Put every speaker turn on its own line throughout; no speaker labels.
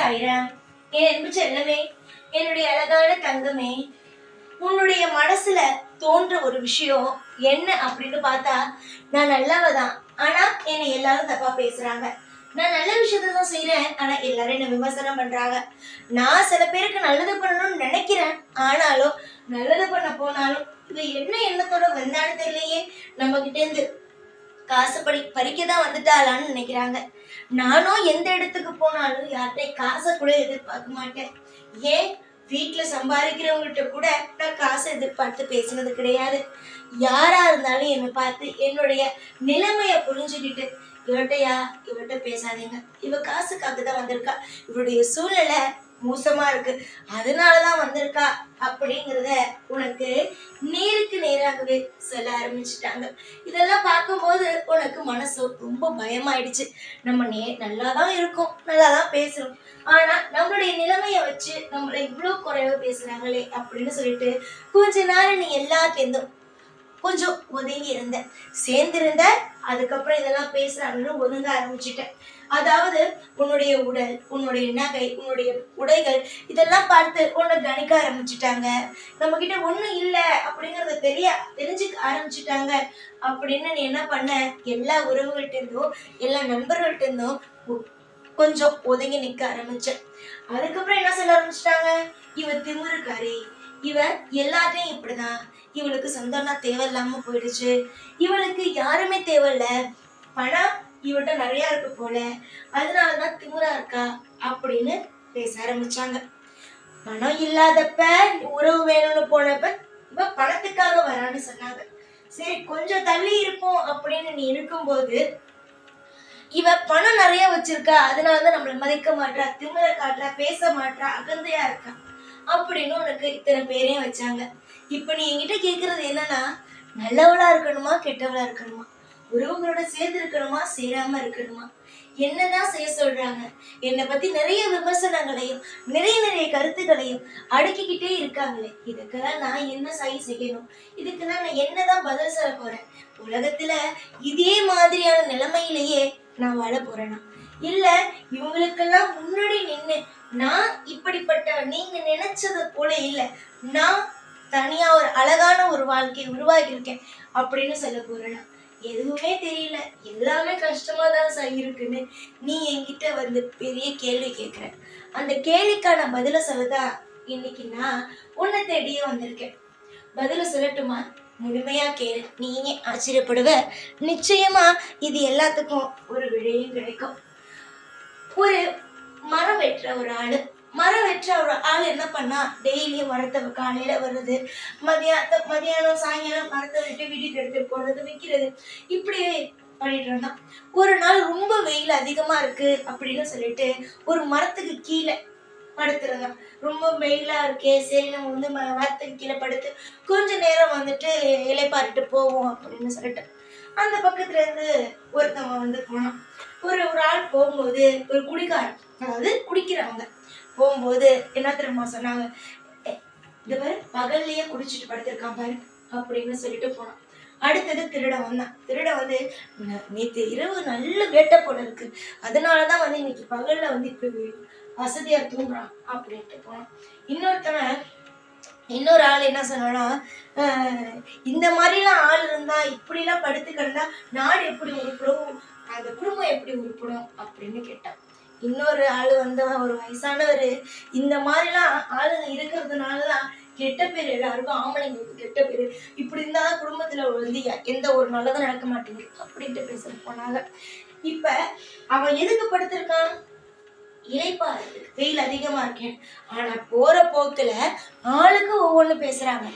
சாய்ராம். என் அன்பு செல்லமே, என்னுடைய அழகான தங்கமே, உன்னுடைய மனசுல தோன்ற ஒரு விஷயம் என்ன அப்படின்னு பார்த்தா, நான் நல்லவதான், ஆனா என்னை எல்லாரும் தப்பா பேசுறாங்க. நான் நல்ல விஷயத்தான் செய்யறேன், ஆனா எல்லாரும் என்ன விமர்சனம் பண்றாங்க. நான் சில பேருக்கு நல்லது பண்ணணும்னு நினைக்கிறேன், ஆனாலும் நல்லது பண்ண போனாலும் இவ என்ன எண்ணத்தோட வந்தான்னு தெரியலையே, நம்ம கிட்ட இருந்து காசு பறிக்கதான் வந்துட்டாளான்னு நினைக்கிறாங்க. நானும் எந்த இடத்துக்கு போனாலும் யார்கிட்ட காசை கூட எதிர்பார்க்க மாட்டேன். ஏன் வீட்டுல சம்பாதிக்கிறவங்ககிட்ட கூட நான் காசை எதிர்பார்த்து பேசினது கிடையாது. யாரா இருந்தாலும் என்னை பார்த்து என்னுடைய நிலைமைய புரிஞ்சுக்கிட்டு, இவட்டையா இவட்ட பேசாதீங்க, இவ காசுக்காக தான் வந்திருக்கா, இவருடைய சூழ்நிலை மோசமா இருக்கு, அதனாலதான் வந்திருக்கா அப்படிங்கிறத உனக்கு நேருக்கு நேராகவே சொல்ல ஆரம்பிச்சுட்டாங்க. இதெல்லாம் பார்க்கும்போது உனக்கு மனசு ரொம்ப பயமாயிடுச்சு. நம்ம நல்லாதான் இருக்கோம், நல்லாதான் பேசுறோம், ஆனா நம்மளுடைய நிலைமைய வச்சு நம்மள இவ்வளவு குறைவா பேசுறாங்களே அப்படின்னு சொல்லிட்டு கொஞ்ச நேரம் நீ எல்லாத்தையும் கொஞ்சம் ஒதுங்கி இருந்த, சேர்ந்திருந்த. அதுக்கப்புறம் இதெல்லாம் பேசுறாங்கன்னு ஒதுங்க ஆரம்பிச்சுட்டேன். அதாவது உன்னுடைய உடல், உன்னுடைய நகை, உன்னுடைய உடைகள் இதெல்லாம் பார்த்து உன்னை கணிக்க ஆரம்பிச்சுட்டாங்க. நம்ம கிட்ட ஒண்ணும் இல்லை அப்படிங்கறத தெரிஞ்சுக்க ஆரம்பிச்சுட்டாங்க. அப்படின்னு நீ என்ன பண்ண, எல்லா உறவுகள்ட்ட இருந்தும் எல்லா நண்பர்கள்ட்ட இருந்தும் கொஞ்சம் ஒதுங்கி நிக்க ஆரம்பிச்ச. அதுக்கப்புறம் என்ன சொல்ல ஆரம்பிச்சுட்டாங்க, இவ திமிருக்காரி, இவ எல்லாத்தையும் இப்படிதான், இவளுக்கு சொந்தம்னா தேவையில்லாம போயிடுச்சு, இவளுக்கு யாருமே தேவையில்ல, பணம் இவட்ட நிறைய இருக்கு போல, அதனாலதான் திமுறா இருக்கா அப்படின்னு பேச ஆரம்பிச்சாங்க. பணம் இல்லாதப்ப உறவு வேணும்னு போனப்ப இவ பணத்துக்காக வரான்னு சொன்னாங்க. சரி கொஞ்சம் தள்ளி இருப்போம் அப்படின்னு நீ இருக்கும்போது, இவ பணம் நிறைய வச்சிருக்கா, அதனாலதான் நம்மள மதிக்க மாட்டா, திமுற காட்டுறா, பேச மாட்டா, அகந்தையா இருக்கா அப்படின்னு உனக்கு இத்தனை பேரையும் வச்சாங்க. இப்ப நீ என்கிட்ட கேக்குறது என்னன்னா, நல்லவளா இருக்கணுமா கெட்டவளா இருக்கணுமா, உறவுகளோட சேர்ந்து இருக்கணுமா சேராம இருக்கணுமா, என்னதான் செய்ய சொல்றாங்க. என்னை பத்தி நிறைய விமர்சனங்களையும் நிறைய கருத்துக்களையும் அடுக்கிக்கிட்டே இருக்காங்களே, இதுக்கெல்லாம் நான் என்ன செய்யணும், இதுக்கெல்லாம் நான் என்னதான் பதில் சொல்ல போறேன். உலகத்துல இதே மாதிரியான நிலைமையிலேயே நான் வாழ போறேனா, இல்ல இவங்களுக்கெல்லாம் முன்னாடி நின்று நான் இப்படிப்பட்ட நீங்க நினைச்சது போல இல்ல, நான் தனியா ஒரு அழகான ஒரு வாழ்க்கையை உருவாக்கி இருக்கேன் அப்படின்னு சொல்ல போறேனா, எதுவுமே தெரியல, எல்லாமே கஷ்டமா தான் இருக்குன்னு நீ என்கிட்ட வந்து பெரிய கேள்வி கேட்கிற. அந்த கேள்விக்கான பதில சொல்லதான் இன்னைக்கு நான் உன்னை தேடியே வந்திருக்கேன். பதில சொல்லட்டுமா? முழுமையா கேளு, நீயே ஆச்சரியப்படுவ. நிச்சயமா இது எல்லாத்துக்கும் ஒரு விடையும் கிடைக்கும். ஒரு மரம் வெட்டுற ஒரு ஆள் என்ன பண்ணா, டெய்லியும் மரத்தை காலையில வர்றது, மதியானம் சாயங்காலம் மரத்தை விட்டு வீட்டுக்கு எடுத்துட்டு போறது, விற்கிறது, இப்படியே பண்ணிட்டு இருந்தான். ஒரு நாள் ரொம்ப வெயில் அதிகமா இருக்கு அப்படின்னு சொல்லிட்டு ஒரு மரத்துக்கு கீழே படுத்துருந்தான். ரொம்ப வெயிலா இருக்கே, சரி நம்ம வந்து மரத்துக்கு கீழே படுத்து கொஞ்ச நேரம் வந்துட்டு இலைப்பாரிட்டு போவோம் அப்படின்னு சொல்லிட்டு அந்த பக்கத்துல இருந்து ஒருத்தவங்க வந்து போனான். ஒரு ஆள் போகும்போது, ஒரு குடிகாரன், அதாவது குடிக்கிறவங்க போகும்போது என்ன தெரியுமா சொன்னாங்க, இந்த மாதிரி பகல்லையே குடிச்சிட்டு படுத்திருக்கான் பாரு அப்படின்னு சொல்லிட்டு போனான். அடுத்தது திருடன் வந்தான். திருடன் வந்து, நேற்று இரவு நல்ல வேட்டை போல இருக்கு, அதனாலதான் வந்து இன்னைக்கு பகல்ல வந்து இப்படி வசதியா தூங்குறான் அப்படின்ட்டு போனான். இன்னொரு ஆள் என்ன சொன்னா, இந்த மாதிரிலாம் ஆள் இருந்தா, இப்படி எல்லாம் படுத்து கிடந்தா நாடு எப்படி உருப்படும், அந்த குடும்பம் எப்படி உருப்படும் அப்படின்னு கேட்டான். இன்னொரு ஆளு வந்து ஒரு வயசானவர், இந்த மாதிரிலாம் ஆளுங்க இருக்கிறதுனாலதான் கெட்ட பேர், எல்லாருக்கும் ஆம்பளைங்களுக்கு கெட்ட பேரு, இப்படி இருந்தாதான் குடும்பத்துல வந்து எந்த ஒரு நல்லதும் நடக்க மாட்டேங்குது அப்படின்ட்டு பேச போனாங்க. இப்ப அவன் எதுக்கு படுத்திருக்கான், இலைப்பாரு, வெயில் அதிகமா இருக்கேன். ஆனா போற போக்குல ஆளுக்கு ஒவ்வொன்னு பேசுறாங்க.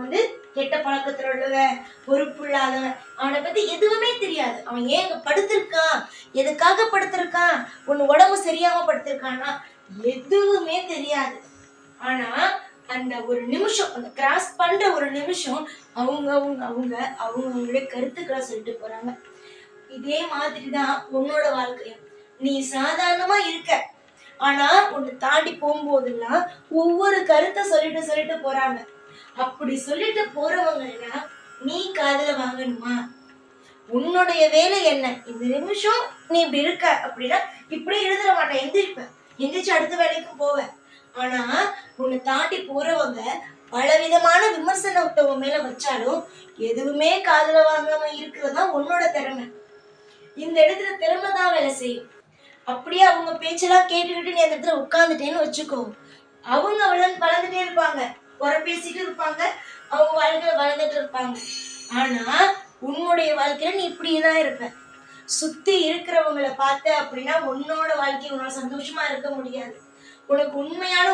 வந்து கெட்ட பழக்கத்துல உள்ளவன், பொறுப்பு இல்லாதவன், அவனை பத்தி எதுவுமே தெரியாது. அவன் ஏன் படுத்திருக்கான், எதுக்காக படுத்திருக்கான், ஒன்னு உடம்பு சரியாம படுத்திருக்கான்னா எதுவுமே தெரியாது. ஆனா அந்த ஒரு நிமிஷம், அந்த கிராஸ் பண்ற ஒரு நிமிஷம் அவங்களுடைய கருத்துக்களை சொல்லிட்டு போறாங்க. இதே மாதிரிதான் உன்னோட வாழ்க்கையும். நீ சாதாரணமா இருக்க, ஆனா உன்னை தாண்டி போகும்போதெல்லாம் ஒவ்வொரு கருத்தை சொல்லிட்டு போறாங்க. அப்படி சொல்லிட்டு போறவங்கன்னா நீ காதுல வாங்கணுமா? உன்னுடைய வேலை என்ன? இந்த நிமிஷம் நீ இப்படி இருக்க அப்படின்னா இப்படி எழுதிட மாட்டேன், எந்திரிப்ப, எந்திரிச்சு அடுத்த வேலைக்கும் போவ. ஆனா உன்னை தாண்டி போறவங்க பலவிதமான விமர்சனத்தை உன் மேல வச்சாலும் எதுவுமே காதுல வாங்காம இருக்கிறது தான் உன்னோட திறமை. இந்த இடத்துல திறமை தான் வேலை செய்யும். அப்படியே அவங்க பேச்செல்லாம் கேட்டுக்கிட்டு நீ அந்த இடத்துல உட்கார்ந்துட்டேன்னு வச்சுக்கோ, அவங்க வளர்ந்துட்டே இருப்பாங்க, குறை பேசிட்டு இருப்பாங்க, அவங்க வாழ்க்கையில வளர்ந்துட்டு இருப்பாங்க. ஆனா உன்னுடைய வாழ்க்கையில நீ இப்படிதான் இருப்ப. சுத்தி இருக்கிறவங்களை பார்த்த அப்படின்னா உன்னோட வாழ்க்கை உன்னால சந்தோஷமா இருக்க முடியாது. உனக்கு உண்மையான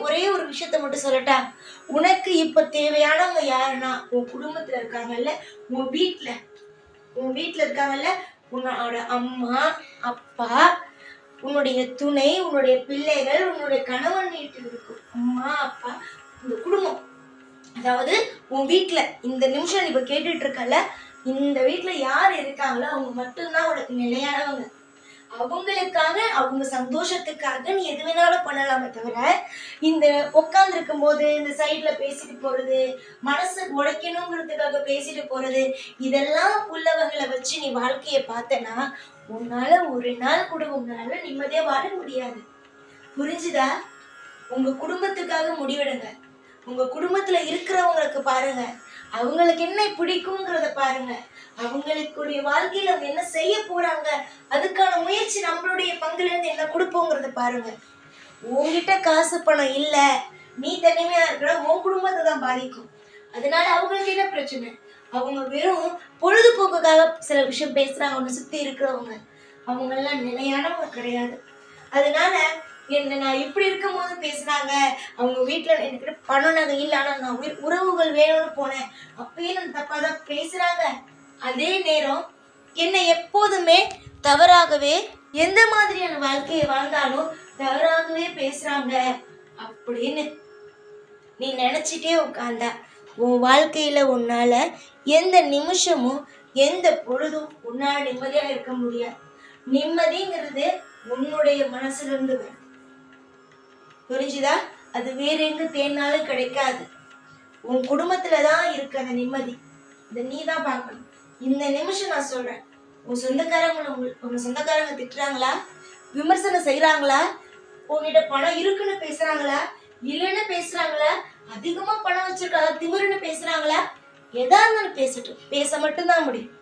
ஒரே ஒரு விஷயத்த மட்டும் சொல்லட்டா, உனக்கு இப்ப தேவையானவங்க யாருன்னா உன் குடும்பத்துல இருக்காங்கல்ல, உன் வீட்டுல இருக்காங்கல்ல, உன்னோட அம்மா அப்பா, உன்னுடைய துணை, உன்னுடைய பிள்ளைகள், உன்னுடைய கணவன் வீட்டில் இருக்கும் அம்மா அப்பா, இந்த குடும்பம். அதாவது உன் வீட்டுல இந்த நிமிஷம் நீ இப்ப கேட்டுட்டு இருக்கல, இந்த வீட்டுல யார் இருக்காங்களோ அவங்க மட்டும்தான் உனக்கு நிலையானவங்க. அவங்களுக்காக அவங்க சந்தோஷத்துக்காக நீ எது வேணாலும் பண்ணலாமே தவிர, இந்த உட்கார்ந்து இருக்கும் போது இந்த சைட்ல பேசிட்டு போறது, மனசு உடைக்கணுங்கிறதுக்காக பேசிட்டு போறது, இதெல்லாம் உள்ளவங்களை வச்சு நீ வாழ்க்கைய பார்த்தனா உன்னால ஒரு நாள் கூட உங்களால நிம்மதியா வாழ முடியாது. புரிஞ்சுதா? உங்க குடும்பத்துக்காக முடிவெடுங்க. உங்க குடும்பத்துல இருக்கிறவங்களுக்கு பாருங்க, அவங்களுக்கு என்ன பிடிக்குங்கிறத பாருங்க, அவங்களுடைய வாழ்க்கையில அவங்க என்ன செய்ய போறாங்க, அதுக்கான முயற்சி நம்மளுடைய பங்குல இருந்து என்ன கொடுப்போங்கிறத பாருங்க. உன்கிட்ட காசு பணம் இல்ல, நீ தனிமையா இருக்கிற உன் குடும்பத்தை தான் பாதிக்கும். அதனால அவங்களுக்கு என்ன பிரச்சனை? அவங்க வெறும் பொழுதுபோக்குக்காக சில விஷயம் பேசுறாங்க. ஒண்ணு சுத்தி இருக்கிறவங்க அவங்க எல்லாம் நிலையானவங்க கிடையாது. அதனால நான் இப்படி இருக்கும் போது பேசுனாங்க, அவங்க வீட்டுல எனக்கு பணம் நகை இல்லை, ஆனா நான் உறவுகள் வேணும்னு போனேன், அப்பயே நான் தப்பா தான் பேசுறாங்க. அதே நேரம் என்னை எப்போதுமே தவறாகவே, எந்த மாதிரியான வாழ்க்கையை வாழ்ந்தாலும் தவறாகவே பேசுறாங்க அப்படின்னு நீ நினைச்சிட்டே உட்கார்ந்தா உன் வாழ்க்கையில உன்னால எந்த நிமிஷமும் எந்த பொழுதும் உன்னால நிம்மதியா இருக்க முடியாது. நிம்மதிங்கிறது உன்னுடைய மனசுல இருந்து வரும். புரிஞ்சுதா? அது வேற எங்க தேடினாலும் கிடைக்காது. உன் குடும்பத்துலதான் இருக்கு அந்த நிம்மதி. இதை நீ தான் பார்க்கணும். இந்த நிமிஷம் நான் சொல்றேன், உன் சொந்தக்காரங்க திட்டுறாங்களா, விமர்சனம் செய்யறாங்களா, உன்கிட்ட பணம் இருக்குன்னு பேசுறாங்களா, இல்லைன்னு பேசுறாங்களா, அதிகமா பணம் வச்சிருக்காங்க திமிருன்னு பேசுறாங்களா, எதா இருந்தாலும் பேசட்டும், பேச மட்டும்தான் முடியும்.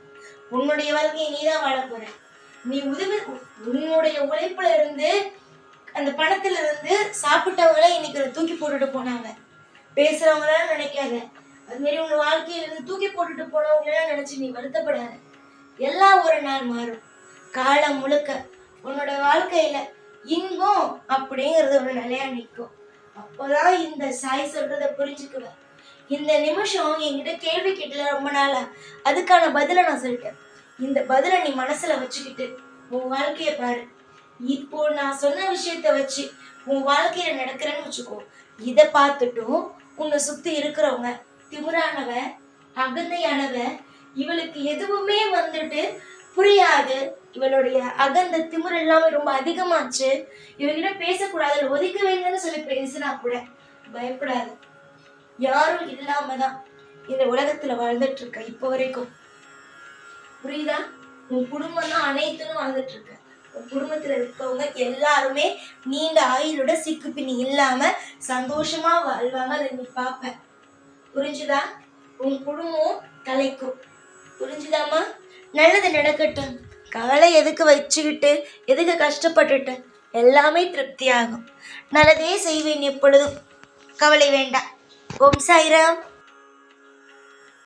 உன்னுடைய வாழ்க்கையை நீ தான் வாழ போற. நீ உன்னுடைய உழைப்புல இருந்து அந்த பணத்துல இருந்து சாப்பிட்டவங்கள இன்னைக்கு தூக்கி போட்டுட்டு போனாங்க. பேசுறவங்கள நினைக்காத. அது மாதிரி உன் வாழ்க்கையில இருந்து தூக்கி போட்டுட்டு போனவங்கள நினைச்சு நீ வருத்தப்படாத. எல்லாம் ஒரு நாள் மாறும். காலம் முழுக்க உன்னோட வாழ்க்கையில இன்பம் அப்படிங்கிறது ஒரு நிலையா நிற்கும். அப்போதான் இந்த சாய் சொல்றத புரிஞ்சுக்குவ. இந்த நிமிஷம் என்கிட்ட கேள்வி கேட்டல ரொம்ப நாளா, அதுக்கான பதில நான் சொல்லிட்டேன். இந்த பதில நீ மனசுல வச்சுக்கிட்டு உன் வாழ்க்கைய பாரு. இப்போ நான் சொன்ன விஷயத்த வச்சு உன் வாழ்க்கையில நடக்கிறேன்னு வச்சுக்கோ. இதை பார்த்துட்டும் உன்னை சுத்தி இருக்கிறவங்க திமிரானவ, அகந்தையானவ, இவளுக்கு எதுவுமே வந்துட்டு புரியாது, இவளுடைய அகந்த திமிர் எல்லாமே ரொம்ப அதிகமாச்சு, இவகிட்ட பேசக்கூடாது, ஒதுக்க வேண்டும்னு சொல்லி பேசினா கூட பயப்படாது. யாரும் இல்லாமதான் இந்த உலகத்துல வாழ்ந்துட்டு இருக்க இப்போ வரைக்கும். புரியுதா? உன் குடும்பம் தான் அனைத்துன்னு வாழ்ந்துட்டு இருக்க. உன் குடும்பத்துல இருக்கவங்க எல்லாருமே நீண்ட ஆயுளோட சிக்கு பின்னி இல்லாம சந்தோஷமா வாழ்வாங்க. அதை நீ பாப்ப. புரிஞ்சுதா? உன் குடும்பம் தலைக்கும். புரிஞ்சுதாமா? நல்லது நடக்கட்டும். கவலை எதுக்கு வச்சுக்கிட்டு, எதுக்கு கஷ்டப்பட்டுட்டு? எல்லாமே திருப்தி ஆகும். நல்லதே செய்வேன் எப்பொழுதும். கவலை வேண்டாம். ஓம் சாய்ராம்.